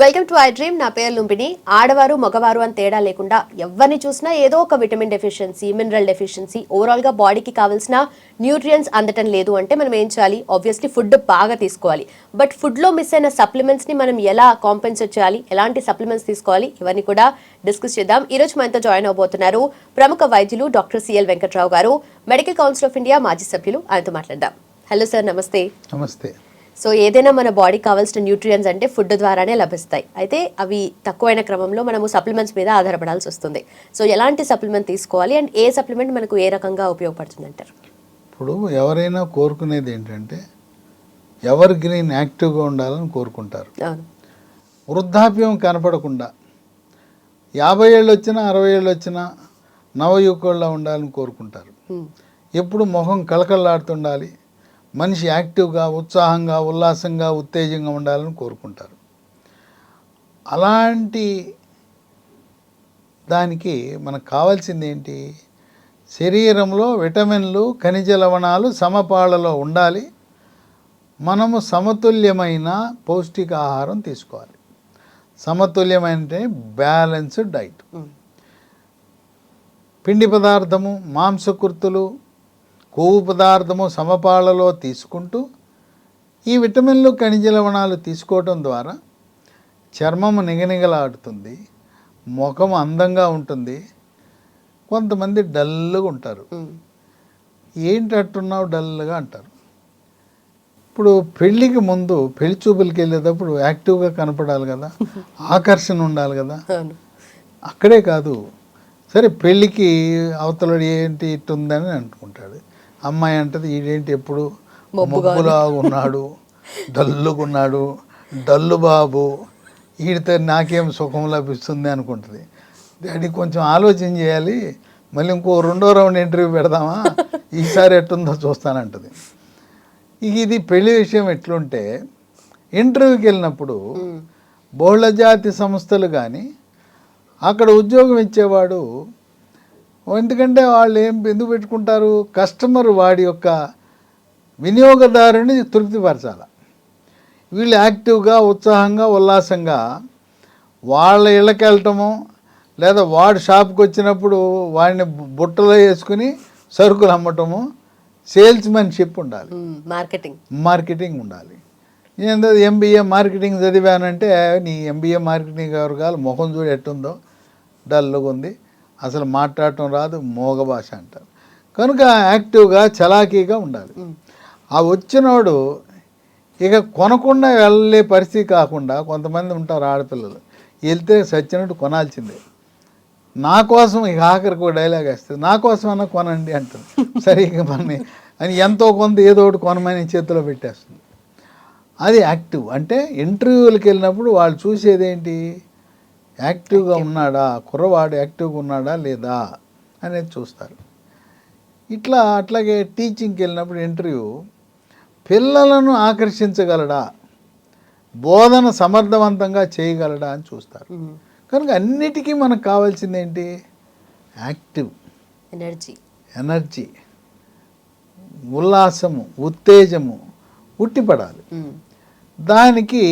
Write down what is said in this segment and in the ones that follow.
Welcome to I dream. నా పేరు లుంబిని. ఆడవారు మగవారు అని తేడా లేకుండా ఎవరిని చూసినా ఏదో ఒక vitamin deficiency, mineral deficiency, overall గా బాడీకి కావాల్సిన న్యూట్రియన్స్ అందటం లేదు అంటే మనం ఏం చేయాలి? ఆబ్వియస్లీ ఫుడ్ బాగా తీసుకోవాలి. బట్ ఫుడ్ లో మిస్ అయిన సప్లిమెంట్స్ ని మనం ఎలా కాంపెన్సేట్ చేయాలి, ఎలాంటి సప్లిమెంట్స్ తీసుకోవాలి, ఇవన్నీ కూడా డిస్కస్ చేద్దాం. ఈ రోజు మనతో జాయిన్ అవబోతున్నారు ప్రముఖ వైద్యులు డాక్టర్ సిఎల్ వెంకట్రావు గారు, మెడికల్ కౌన్సిల్ ఆఫ్ ఇండియా మాజీ సభ్యులు. ఆయనతో మాట్లాడదాం. హలో సార్, నమస్తే. నమస్తే. సో ఏదైనా మన బాడీకి కావాల్సిన న్యూట్రియన్స్ అంటే ఫుడ్ ద్వారానే లభిస్తాయి. అయితే అవి తక్కువైన క్రమంలో మనము సప్లిమెంట్స్ మీద ఆధారపడాల్సి వస్తుంది. సో ఎలాంటి సప్లిమెంట్ తీసుకోవాలి అండ్ ఏ సప్లిమెంట్ మనకు ఏ రకంగా ఉపయోగపడుతుంది అంటారు? ఇప్పుడు ఎవరైనా కోరుకునేది ఏంటంటే ఎవర్ గ్రీన్ యాక్టివ్గా ఉండాలని కోరుకుంటారు. వృద్ధాప్యం కనపడకుండా 50 ఏళ్ళు వచ్చినా 60 ఏళ్ళు వచ్చినా నవయువకుల్లా ఉండాలని కోరుకుంటారు. ఎప్పుడు మొహం కళకళలాడుతుండాలి, మనిషి యాక్టివ్గా, ఉత్సాహంగా, ఉల్లాసంగా, ఉత్తేజంగా ఉండాలని కోరుకుంటారు. అలాంటి దానికి మనకు కావాల్సింది ఏంటి? శరీరంలో విటమిన్లు, ఖనిజ లవణాలు సమపాళ్లలో ఉండాలి. మనము సమతుల్యమైన పౌష్టికాహారం తీసుకోవాలి. సమతుల్యమైన బ్యాలెన్స్డ్ డైట్. పిండి పదార్థము, మాంసకృతులు, కొవ్వు పదార్థము సమపాళ్లలో తీసుకుంటూ ఈ విటమిన్లు, ఖనిజ లవణాలు తీసుకోవటం ద్వారా చర్మము నిగనిగలాడుతుంది, ముఖం అందంగా ఉంటుంది. కొంతమంది డల్గా ఉంటారు. ఏంటి అట్టున్నావు డల్గా అంటారు. ఇప్పుడు పెళ్ళికి ముందు పెళ్లి చూపులకి వెళ్ళేటప్పుడు యాక్టివ్గా కనపడాలి కదా, ఆకర్షణ ఉండాలి కదా. అక్కడే కాదు, సరే పెళ్ళికి అవతలడు ఏంటి ఇట్టుందని అనుకుంటాడు. అమ్మాయి అంటది ఈడేంటి ఎప్పుడు మబ్బులా ఉన్నాడు, డల్లుగున్నాడు, డల్లు బాబు, ఈడితే నాకేం సుఖం లభిస్తుంది అనుకుంటుంది. డాడీ కొంచెం ఆలోచన చేయాలి, మళ్ళీ ఇంకో 2వ రౌండ్ ఇంటర్వ్యూ పెడదామా, ఈసారి ఎట్టుందో చూస్తానంటది. ఇది పెళ్లి విషయం ఎట్లుంటే ఇంటర్వ్యూకి వెళ్ళినప్పుడు బహుళజాతి సంస్థలు కానీ అక్కడ ఉద్యోగం ఇచ్చేవాడు, ఎందుకంటే వాళ్ళు ఎందుకు పెట్టుకుంటారు? కస్టమర్ వాడి యొక్క వినియోగదారుని తృప్తిపరచాలి. వీళ్ళు యాక్టివ్గా, ఉత్సాహంగా, ఉల్లాసంగా వాళ్ళ ఇళ్ళకి వెళ్ళటము, లేదా వాడు షాప్కి వచ్చినప్పుడు వాడిని బుట్టలో వేసుకుని సరుకులు అమ్మటము, సేల్స్మెన్షిప్ ఉండాలి, మార్కెటింగ్ ఉండాలి. ఏంటో ఎంబీఏ మార్కెటింగ్ చదివానంటే నీ ఎంబీఏ మార్కెటింగ్ ఎవరు కాదు, ముఖం చూడు ఎట్టుందో, డల్గా ఉంది, అసలు మాట్లాడటం రాదు, మోగ భాష అంటారు. కనుక యాక్టివ్గా, చలాకీగా ఉండాలి. ఆ వచ్చినోడు ఇక కొనకుండా వెళ్ళే పరిస్థితి కాకుండా, కొంతమంది ఉంటారు ఆడపిల్లలు, వెళ్తే సచ్చినట్టు కొనాల్సిందే. నా కోసం ఇక ఆఖరికి ఒక డైలాగ్ వేస్తుంది, నా కోసం అన్నా కొనండి అంటారు. సరే ఇక మనని అని ఎంతో కొంత ఏదో ఒకటి కొనమని చేతిలో పెట్టేస్తుంది. అది యాక్టివ్ అంటే ఇంటర్వ్యూలకు వెళ్ళినప్పుడు వాళ్ళు చూసేది ఏంటి? యాక్టివ్గా ఉన్నాడా, కుర్రవాడు యాక్టివ్గా ఉన్నాడా లేదా అనేది చూస్తారు. అట్లాగే టీచింగ్కి వెళ్ళినప్పుడు ఇంటర్వ్యూ, పిల్లలను ఆకర్షించగలడా, బోధన సమర్థవంతంగా చేయగలడా అని చూస్తారు. కనుక అన్నిటికీ మనకు కావాల్సింది ఏంటి? యాక్టివ్, ఎనర్జీ, ఉల్లాసము, ఉత్తేజము ఉట్టిపడాలి. దానికి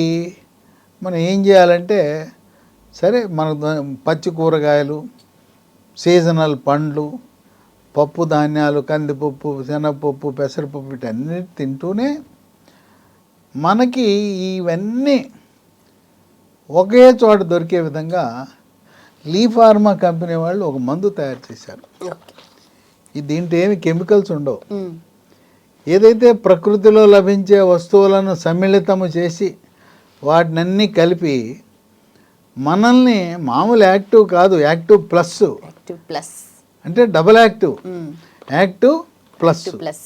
మనం ఏం చేయాలంటే, సరే మన పచ్చి కూరగాయలు, సీజనల్ పండ్లు, పప్పు ధాన్యాలు, కందిపప్పు, శనగపప్పు, పెసరపప్పు వీటన్నిటి తింటూనే మనకి ఇవన్నీ ఒకే చోట దొరికే విధంగా లీ ఫార్మా కంపెనీ వాళ్ళు ఒక మందు తయారు చేశారు. దీంట్లో ఏమి కెమికల్స్ ఉండవు. ఏదైతే ప్రకృతిలో లభించే వస్తువులను సమ్మిళితము చేసి వాటినన్నీ కలిపి మనల్ని మామూలు యాక్టివ్ కాదు, యాక్టివ్ ప్లస్ అంటే డబుల్ యాక్టివ్, యాక్టివ్ ప్లస్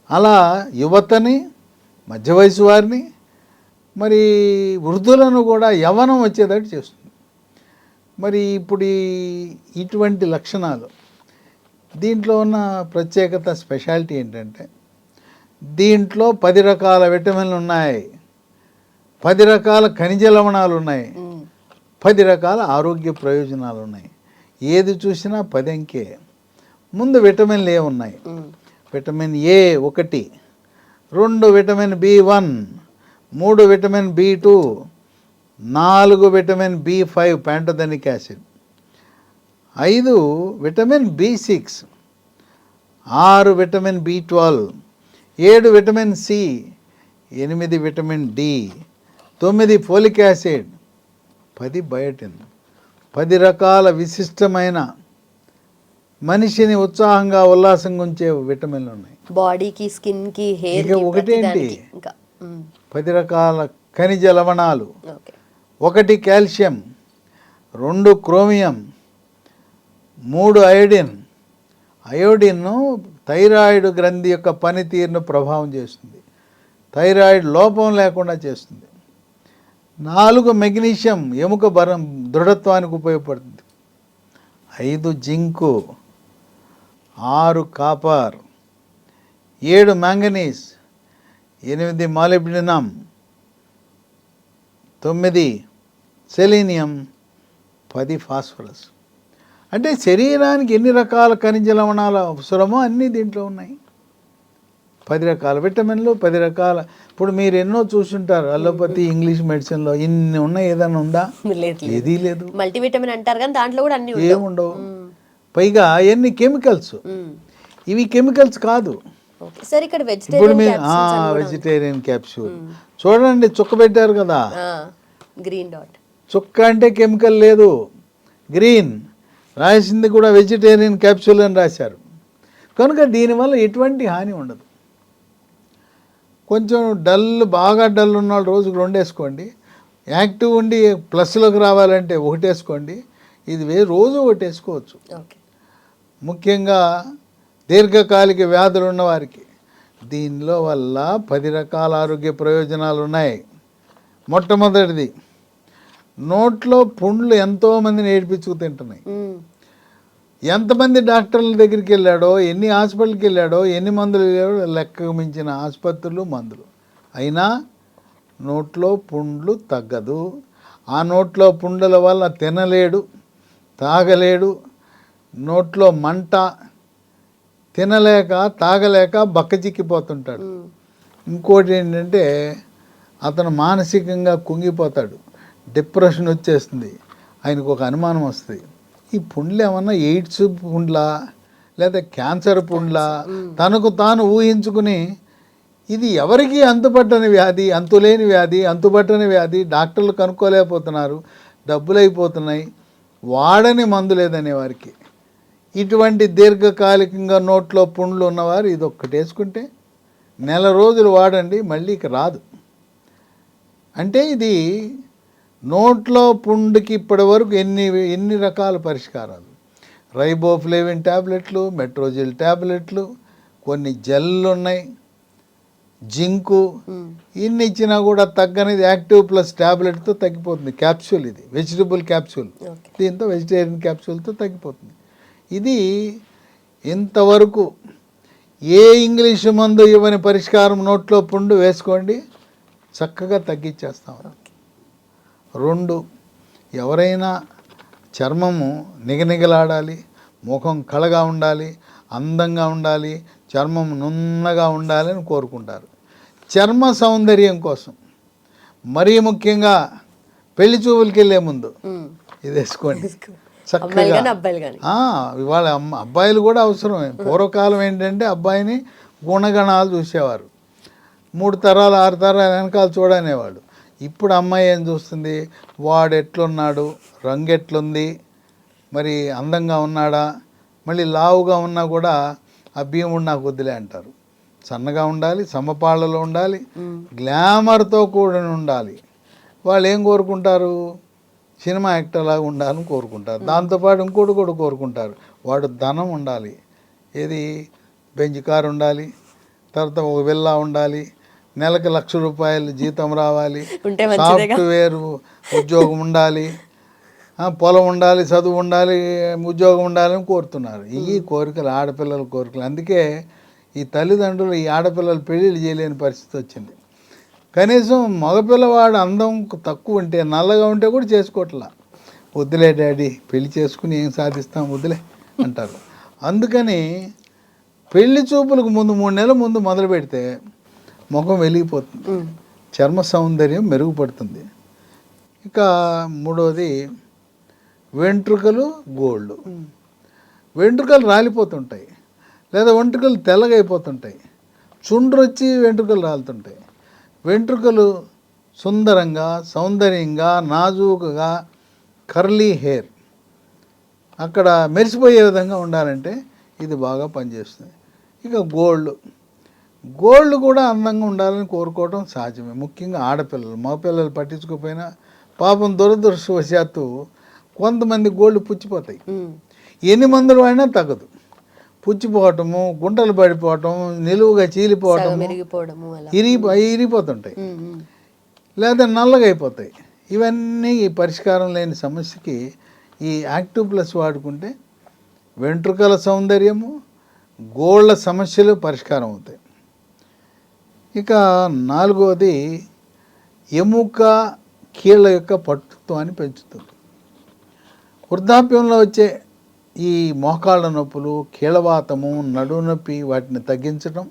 అలా యువతని, మధ్య వయసు వారిని, మరి వృద్ధులను కూడా యవ్వనం వచ్చేటట్టు చేస్తుంది. మరి ఇప్పుడు ఇటువంటి లక్షణాలు, దీంట్లో ఉన్న ప్రత్యేకత, స్పెషాలిటీ ఏంటంటే దీంట్లో 10 రకాల విటమిన్లు ఉన్నాయి, 10 రకాల ఖనిజ లవణాలు ఉన్నాయి, 10 రకాల ఆరోగ్య ప్రయోజనాలు ఉన్నాయి. ఏది చూసినా 10 అంకే. ముందు విటమిన్లు ఏమున్నాయి? Vitamin A 1, 2 vitamin B1, 3 vitamin B2, 4 vitamin B5 pantothenic acid, 5 vitamin B6, 6 vitamin B12, 7 vitamin C, 8 vitamin D, 9 folic acid, 10 biotin. 10 రకాల విశిష్టమైన మనిషిని ఉత్సాహంగా ఉల్లాసంగా ఉంచే విటమిన్లు ఉన్నాయి. బాడీకి, స్కిన్ కి, హెయిర్ ఇక ఒకటేంటి, 10 రకాల ఖనిజ లవణాలు, 1 calcium, 2 chromium, 3 iodine. Iodine thyroid గ్రంథి యొక్క పనితీరును ప్రభావం చేస్తుంది, థైరాయిడ్ లోపం లేకుండా చేస్తుంది. 4 మెగ్నీషియం, ఎముక దృఢత్వానికి ఉపయోగపడుతుంది. 5 zinc, 6 copper, 7 manganese, 8 molybdenum, 9 selenium, 10 phosphorus. అంటే శరీరానికి ఎన్ని రకాల ఖనిజ లవణాలు అవసరమో అన్నీ దీంట్లో ఉన్నాయి. 10 రకాల విటమిన్లు, 10 రకాల. ఇప్పుడు మీరు ఎన్నో చూసుంటారు అలోపతి, ఇంగ్లీష్ మెడిసిన్లో ఇన్ని ఉన్నాయి. ఏదైనా ఉందా? ఏదీ లేదు. మల్టీవిటమిన్ అంటారు కానీ దాంట్లో కూడా అన్ని ఏముండవు. పైగా ఎన్ని కెమికల్స్. ఇవి కెమికల్స్ కాదు. ఇప్పుడు మీరు వెజిటేరియన్ క్యాప్సూల్ చూడండి, చుక్క పెట్టారు కదా, గ్రీన్ డాట్. చుక్క అంటే కెమికల్ లేదు, గ్రీన్ రాసింది కూడా వెజిటేరియన్ క్యాప్సూల్ అని రాశారు. కనుక దీనివల్ల ఎటువంటి హాని ఉండదు. కొంచెం బాగా డల్ ఉన్న వాళ్ళు రోజుకు 2 వేసుకోండి. యాక్టివ్ ఉండి ప్లస్లోకి రావాలంటే 1 వేసుకోండి. ఇది రోజు 1 వేసుకోవచ్చు. ముఖ్యంగా దీర్ఘకాలిక వ్యాధులు ఉన్నవారికి దీనిలో వల్ల 10 రకాల ఆరోగ్య ప్రయోజనాలు ఉన్నాయి. మొట్టమొదటిది, నోట్లో పుండ్లు ఎంతోమందిని ఏడిపించుకు తింటున్నాయి. ఎంతమంది డాక్టర్ల దగ్గరికి వెళ్ళాడో, ఎన్ని హాస్పిటల్కి వెళ్ళాడో, ఎన్ని మందులు వెళ్ళాడో లెక్కకు మించిన ఆసుపత్రులు, మందులు. అయినా నోట్లో పుండ్లు తగ్గదు. ఆ నోట్లో పుండ్ల వల్ల తినలేడు, తాగలేడు, నోట్లో మంట, తినలేక తాగలేక బక్కచిక్కిపోతుంటాడు. ఇంకోటి ఏంటంటే అతను మానసికంగా కుంగిపోతాడు, డిప్రెషన్ వచ్చేస్తుంది. ఆయనకు ఒక అనుమానం వస్తుంది, ఈ పుండ్లు ఏమన్నా ఎయిడ్స్ పుండ్లా లేదా క్యాన్సర్ పుండ్లా? తనకు తాను ఊహించుకుని ఇది ఎవరికి అంతుపట్టని వ్యాధి, అంతులేని వ్యాధి, అంతుపట్టని వ్యాధి, డాక్టర్లు కనుక్కోలేకపోతున్నారు, డబ్బులు అయిపోతున్నాయి, వాడని మందు లేదనే వారికి, ఇటువంటి దీర్ఘకాలికంగా నోట్లో పుండ్లు ఉన్నవారు ఇది ఒక్కటి వేసుకుంటే నెల రోజులు వాడండి, మళ్ళీ ఇక రాదు. అంటే ఇది నోట్లో పుండుకి ఇప్పటి వరకు ఎన్ని రకాల పరిష్కారాలు. రైబోఫ్లేవిన్ ట్యాబ్లెట్లు, మెట్రోజిల్ ట్యాబ్లెట్లు, కొన్ని జెల్లు ఉన్నాయి, జింకు, ఇన్ని ఇచ్చినా కూడా తగ్గనిది యాక్టివ్ ప్లస్ ట్యాబ్లెట్తో తగ్గిపోతుంది. క్యాప్సూల్, ఇది వెజిటబుల్ క్యాప్సూల్, దీంతో వెజిటేరియన్ క్యాప్సూల్తో తగ్గిపోతుంది. ఇది ఇంతవరకు ఏ ఇంగ్లీషు మందు ఇవ్వని పరిష్కారం. నోట్లో పుండు వేసుకోండి, చక్కగా తగ్గించేస్తాం. 2, ఎవరైనా చర్మము నిగనిగలాడాలి, ముఖం కళగా ఉండాలి, అందంగా ఉండాలి, చర్మం నున్నగా ఉండాలని కోరుకుంటారు. చర్మ సౌందర్యం కోసం మరీ ముఖ్యంగా పెళ్లి చూపులకి వెళ్ళే ముందు ఇది వేసుకోండి చక్కగా. ఇవాళ అబ్బాయిలు కూడా అవసరమే. పూర్వకాలం ఏంటంటే అబ్బాయిని గుణగణాలు చూసేవారు, 3 తరాలు 6 తరాలు వెనకాల చూడనేవాడు. ఇప్పుడు అమ్మాయి ఏం చూస్తుంది, వాడు ఎట్లున్నాడు, రంగు ఎట్లుంది, మరి అందంగా ఉన్నాడా, మళ్ళీ లావుగా ఉన్నా కూడా ఆ భీముడు నాకు వద్దులే అంటారు. సన్నగా ఉండాలి, సమపాళ్ళలో ఉండాలి, గ్లామర్తో కూడి ఉండాలి. వాళ్ళు ఏం కోరుకుంటారు, సినిమా యాక్టర్ లాగా ఉండాలని కోరుకుంటారు. దాంతోపాటు ఇంకోటి కూడా కోరుకుంటారు, వాడు ధనం ఉండాలి, ఏది బెంజ్ కారు ఉండాలి, తర్వాత ఒక విల్లా ఉండాలి, నెలకు ₹1,00,000 జీతం రావాలి, సాఫ్ట్వేర్ ఉద్యోగం ఉండాలి, పొలం ఉండాలి, చదువు ఉండాలి, ఉద్యోగం ఉండాలని కోరుతున్నారు. ఈ కోరికలు ఆడపిల్లల కోరికలు. అందుకే ఈ తల్లిదండ్రులు ఈ ఆడపిల్లలు పెళ్ళిళ్ళు చేయలేని పరిస్థితి వచ్చింది. కనీసం మగపిల్లవాడు అందం తక్కువ ఉంటే, నల్లగా ఉంటే కూడా చేసుకోవట్లా. వద్దులే డాడీ, పెళ్లి చేసుకుని ఏం సాధిస్తాం, వద్దులే అంటారు. అందుకని పెళ్లి చూపులకు ముందు 3 నెలల ముందు మొదలు పెడితే ముఖం వెలిగిపోతుంది, చర్మ సౌందర్యం మెరుగుపడుతుంది. ఇక మూడవది వెంట్రుకలు గోల్డ్. వెంట్రుకలు రాలిపోతుంటాయి, లేదా వెంట్రుకలు తెల్లగా అయిపోతుంటాయి, చుండ్రు వచ్చి వెంట్రుకలు రాలుతుంటాయి. వెంట్రుకలు సుందరంగా, సౌందర్యంగా, నాజూకుగా, కర్లీ హెయిర్ అక్కడ మెరిసిపోయే విధంగా ఉండాలంటే ఇది బాగా పనిచేస్తుంది. ఇక గోల్డ్ కూడా అందంగా ఉండాలని కోరుకోవడం సహజమే, ముఖ్యంగా ఆడపిల్లలు. మగపిల్లలు పట్టించుకోకపోయినా పాపం దురదృష్టవశాత్తు కొంతమంది గోల్డ్ పుచ్చిపోతాయి. ఎన్ని మందులు అయినా తగ్గదు. పుచ్చిపోవటము, గుంటలు పడిపోవటం, నిలువుగా చీలిపోవటం, ఇరిగిపోతుంటాయి, లేదా నల్లగా అయిపోతాయి. ఇవన్నీ పరిష్కారం లేని సమస్యకి ఈ యాక్టివ్ ప్లస్ వాడుకుంటే వెంట్రుకల సౌందర్యము, గోళ్ళ సమస్యలు పరిష్కారం అవుతాయి. ఇక నాలుగవది ఎముక కీళ్ళ యొక్క పట్టుత్వాన్ని పెంచుతుంది. వృద్ధాప్యంలో వచ్చే ఈ మోకాళ్ళ నొప్పులు, కీళ్ళవాతము, నడుము నొప్పి వాటిని తగ్గించడం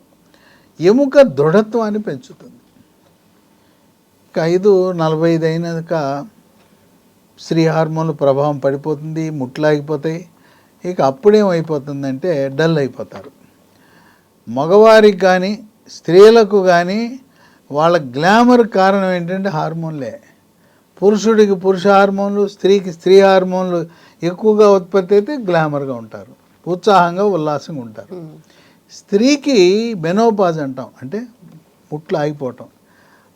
ఎముక దృఢత్వాన్ని పెంచుతుంది. ఇక 45 అయినాక స్త్రీ హార్మోన్ల ప్రభావం పడిపోతుంది, ముట్లాగిపోతాయి. ఇక అప్పుడేమైపోతుందంటే డల్ అయిపోతారు. మగవారికి కానీ స్త్రీలకు కానీ వాళ్ళ గ్లామర్ కారణం ఏంటంటే హార్మోన్లే. పురుషుడికి పురుష హార్మోన్లు, స్త్రీకి స్త్రీ హార్మోన్లు ఎక్కువగా ఉత్పత్తి అయితే గ్లామర్గా ఉంటారు, ఉత్సాహంగా ఉల్లాసంగా ఉంటారు. స్త్రీకి మెనోపాజ్ అంటాం, అంటే ముట్లు ఆగిపోవటం,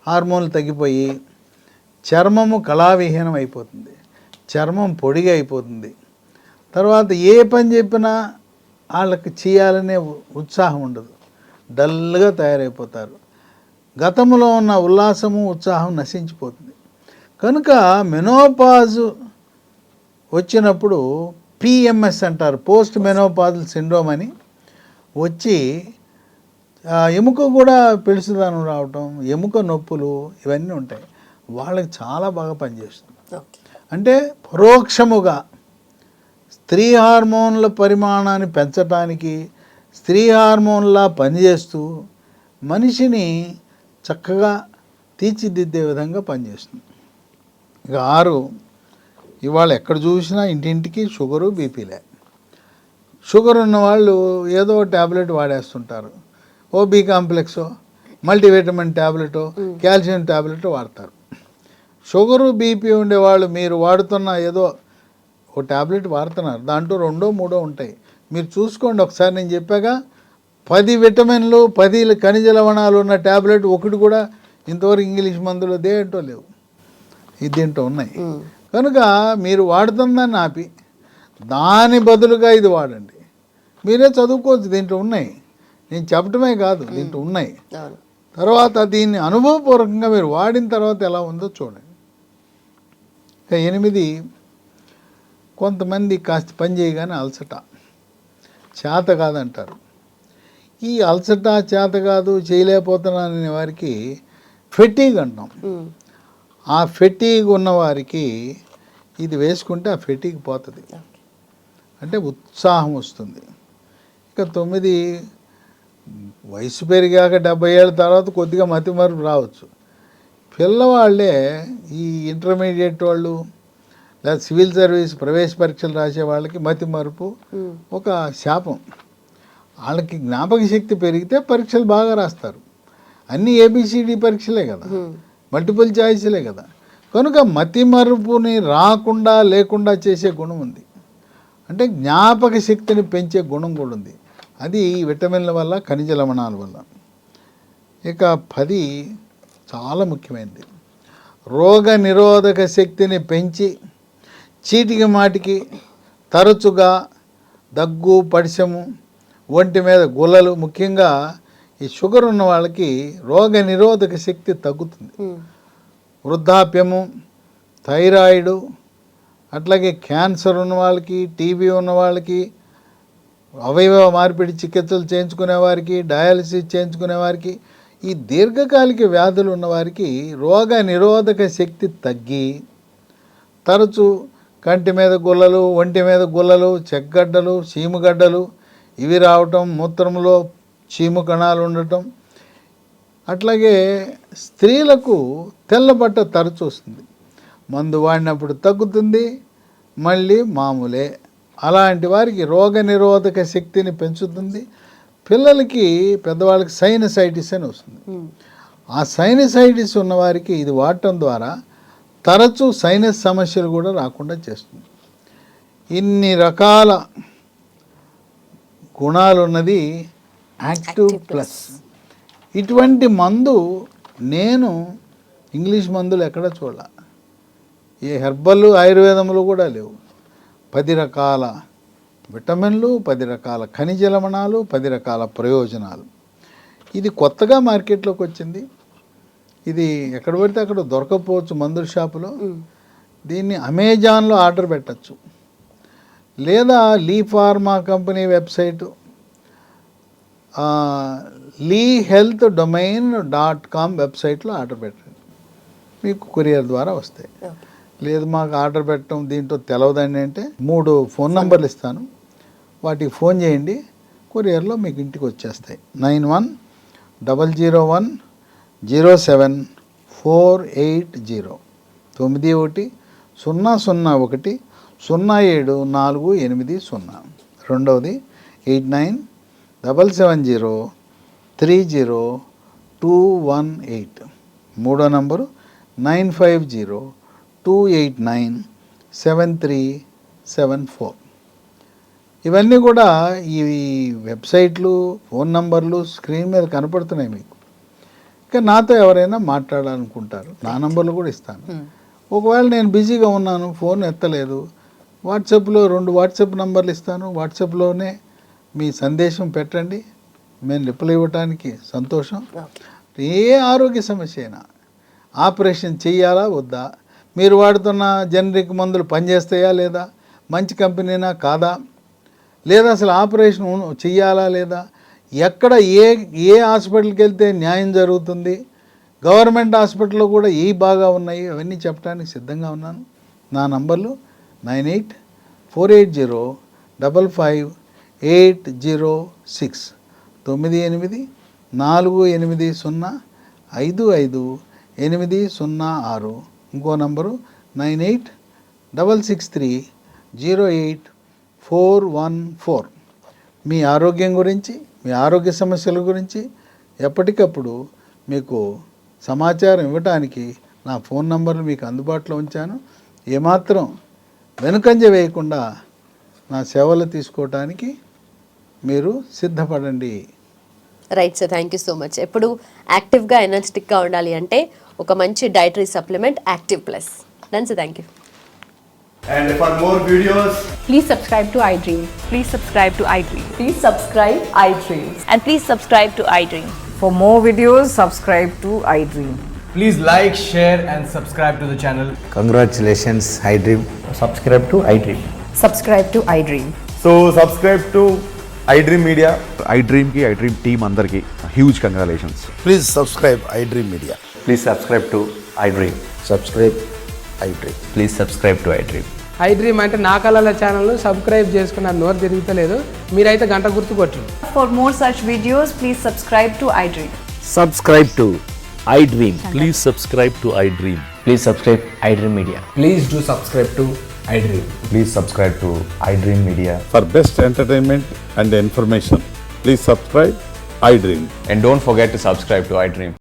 హార్మోన్లు తగ్గిపోయి చర్మము కళావిహీనం అయిపోతుంది, చర్మం పొడిగా అయిపోతుంది. తర్వాత ఏ పని చెప్పినా వాళ్ళకి చేయాలనే ఉత్సాహం ఉండదు, డల్గా తయారైపోతారు. గతంలో ఉన్న ఉల్లాసము, ఉత్సాహం నశించిపోతుంది. కనుక మెనోపాజు వచ్చినప్పుడు పిఎంఎస్ అంటారు, పోస్ట్ మెనోపాజల్ సిండ్రోమ్ అని వచ్చి ఎముక కూడా పెళుసుదనం రావటం, ఎముక నొప్పులు ఇవన్నీ ఉంటాయి. వాళ్ళకి చాలా బాగా పనిచేస్తుంది. అంటే పరోక్షముగా స్త్రీ హార్మోన్ల పరిమాణాన్ని పెంచడానికి స్త్రీ హార్మోన్లా పనిచేస్తూ మనిషిని చక్కగా తీర్చిదిద్దే విధంగా పనిచేస్తుంది. ఇక 6, ఇవాళ ఎక్కడ చూసినా ఇంటింటికి షుగరు, బీపీలే. షుగర్ ఉన్నవాళ్ళు ఏదో ట్యాబ్లెట్ వాడేస్తుంటారు, ఓ బి కాంప్లెక్సో, మల్టీవిటమిన్ ట్యాబ్లెటో, కాల్షియం ట్యాబ్లెటో వాడతారు. షుగరు, బీపీ ఉండేవాళ్ళు మీరు వాడుతున్న ఏదో ఓ ట్యాబ్లెట్ వాడుతున్నారు, దాంట్లో 2, 3 ఉంటాయి. మీరు చూసుకోండి ఒకసారి. నేను చెప్పాక 10 విటమిన్లు, 10 ఖనిజ లవణాలు ఉన్న ట్యాబ్లెట్ ఒకటి కూడా ఇంతవరకు ఇంగ్లీష్ మందులు దేంటో లేవు, ఇది దీంట్లో ఉన్నాయి. కనుక మీరు వాడుతుందాన్ని ఆపి దాని బదులుగా ఇది వాడండి. మీరే చదువుకోవచ్చు, దీంట్లో ఉన్నాయి. నేను చెప్పటమే కాదు, దీంట్లో ఉన్నాయి. తర్వాత దీన్ని అనుభవపూర్వకంగా మీరు వాడిన తర్వాత ఎలా ఉందో చూడండి. ఇక 8, కొంతమంది కాస్త పని చేయగానే అలసట, చేత కాదంటారు. ఈ అలసట, చేత కాదు, చేయలేకపోతున్నాననే వారికి ఫెటీగ్ అంటాం. ఆ ఫెటీగ్ ఉన్నవారికి ఇది వేసుకుంటే ఆ ఫెటీగ్ పోతుంది, అంటే ఉత్సాహం వస్తుంది. ఇక 9, వయసు పెరిగాక 70 ఏళ్ళ తర్వాత కొద్దిగా మతిమరుపు రావచ్చు. పిల్లవాళ్ళే ఈ ఇంటర్మీడియట్ వాళ్ళు లేదా సివిల్ సర్వీస్ ప్రవేశ పరీక్షలు రాసే వాళ్ళకి మతిమరుపు ఒక శాపం. వాళ్ళకి జ్ఞాపక శక్తి పెరిగితే పరీక్షలు బాగా రాస్తారు. అన్నీ ఏబిసిడి పరీక్షలే కదా, మల్టిపుల్ చాయిస్లే కదా. కనుక మతిమరుపుని రాకుండా లేకుండా చేసే గుణం ఉంది, అంటే జ్ఞాపక శక్తిని పెంచే గుణం కూడా ఉంది. అది విటమిన్ల వల్ల, ఖనిజ లవణాల వల్ల. ఇక 10 చాలా ముఖ్యమైనది, రోగ నిరోధక శక్తిని పెంచి చీటికి మాటికి తరచుగా దగ్గు, పడిశము, ఒంటి మీద గుల్లలు, ముఖ్యంగా ఈ షుగర్ ఉన్న వాళ్ళకి రోగ నిరోధక శక్తి తగ్గుతుంది. వృద్ధాప్యము, థైరాయిడ్, అట్లాగే క్యాన్సర్ ఉన్న వాళ్ళకి, టీబీ ఉన్న వాళ్ళకి, అవయవ మార్పిడి చికిత్సలు చేయించుకునే వారికి, డయాలసిస్ చేయించుకునే వారికి, ఈ దీర్ఘకాలిక వ్యాధులు ఉన్నవారికి రోగ నిరోధక శక్తి తగ్గి తరచు కంటి మీద గుల్లలు, ఒంటి మీద గుల్లలు, చెక్కగడ్డలు, చీముగడ్డలు ఇవి రావటం, మూత్రంలో చీము కణాలు ఉండటం. అట్లాగే స్త్రీలకు తెల్లబట్ట తరచు వస్తుంది. మందు వాడినప్పుడు తగ్గుతుంది, మళ్ళీ మామూలే. అలాంటి వారికి రోగనిరోధక శక్తిని పెంచుతుంది. పిల్లలకి పెద్దవాళ్ళకి సైనసైటిస్ అని వస్తుంది. ఆ సైనసైటిస్ ఉన్నవారికి ఇది వాడటం ద్వారా తరచూ సైనస్ సమస్యలు కూడా రాకుండా చేస్తుంది. ఇన్ని రకాల గుణాలు ఉన్నది యాక్టివ్ ప్లస్. ఇటువంటి మందు నేను ఇంగ్లీష్ మందులు ఎక్కడ చూడాల, ఏ హెర్బల్ ఆయుర్వేదములు కూడా లేవు. 10 రకాల విటమిన్లు, 10 రకాల ఖనిజ లవణాలు, 10 రకాల ప్రయోజనాలు. ఇది కొత్తగా మార్కెట్లోకి వచ్చింది. ఇది ఎక్కడ పడితే అక్కడ దొరకకపోవచ్చు మందుల షాపులో. దీన్ని అమెజాన్లో ఆర్డర్ పెట్టచ్చు, లేదా లీ ఫార్మా కంపెనీ వెబ్సైటు lehealthdomain.com వెబ్సైట్లో ఆర్డర్ పెట్టండి, మీకు కొరియర్ ద్వారా వస్తాయి. లేదు మాకు ఆర్డర్ పెట్టడం దీంట్లో తెలవదండి అంటే 3 ఫోన్ నంబర్లు ఇస్తాను, వాటికి ఫోన్ చేయండి, కొరియర్లో మీకు ఇంటికి వచ్చేస్తాయి. 91000748 9100010748. రెండవది 8977030218. మూడో నంబరు 9502897374. ఇవన్నీ కూడా ఈ వెబ్సైట్లు, ఫోన్ నంబర్లు స్క్రీన్ మీద కనపడుతున్నాయి మీకు. ఇంకా నాతో ఎవరైనా మాట్లాడాలనుకుంటారు, నా నంబర్లు కూడా ఇస్తాను. ఒకవేళ నేను బిజీగా ఉన్నాను, ఫోన్ ఎత్తలేదు, వాట్సాప్లో 2 వాట్సాప్ నంబర్లు ఇస్తాను, వాట్సాప్లోనే మీ సందేశం పెట్టండి, మేము రిప్లై ఇవ్వటానికి సంతోషం. ఏ ఆరోగ్య సమస్య అయినా, ఆపరేషన్ చెయ్యాలా వద్దా, మీరు వాడుతున్న జనరిక్ మందులు పనిచేస్తాయా లేదా, మంచి కంపెనీనా కాదా, లేదా అసలు ఆపరేషన్ చెయ్యాలా లేదా, ఎక్కడ ఏ హాస్పిటల్కి వెళ్తే న్యాయం జరుగుతుంది, గవర్నమెంట్ హాస్పిటల్లో కూడా ఏ బాగా ఉన్నాయి, అవన్నీ చెప్పడానికి సిద్ధంగా ఉన్నాను. నా నంబర్లు 9848055806 9848055806. ఇంకో నంబరు 9866308414. మీ ఆరోగ్యం గురించి, మీ ఆరోగ్య సమస్యల గురించి ఎప్పటికప్పుడు మీకు సమాచారం ఇవ్వటానికి నా ఫోన్ నంబర్లు మీకు అందుబాటులో ఉంచాను. ఏమాత్రం వెనుకంజ వేయకుండా నా సేవలు తీసుకోవటానికి మీరు సిద్ధపడండి. Right sir, thank you so much. ఎప్పుడు యాక్టివ్గా ఎనర్జెటిక్గా ఉండాలి అంటే ఒక మంచి dietary supplement active plus. Done sir, thank you. And for more videos, Please subscribe to iDream. Please subscribe to iDream. Please subscribe iDream. And please subscribe to iDream. For more videos, subscribe to iDream. please like, share and subscribe to the channel. Congratulations, iDream. Subscribe to iDream. Subscribe to iDream. So subscribe to iDream Media. iDream ki iDream team andarki huge congratulations. Please subscribe iDream Media. Please subscribe to iDream. Subscribe iDream. Please subscribe to iDream. iDream అంటే నా కళల channel subscribe చేసుకున్న నోరు తిరుగుతలేదు, మీరైతే గంట గుర్తు కొట్టండి. For more such videos, please subscribe to iDream. Subscribe to iDream. Please subscribe to iDream. Please subscribe iDream Media. Please do subscribe to iDream. Please subscribe to iDream Media. For best entertainment and information, please subscribe iDream. And don't forget to subscribe to iDream.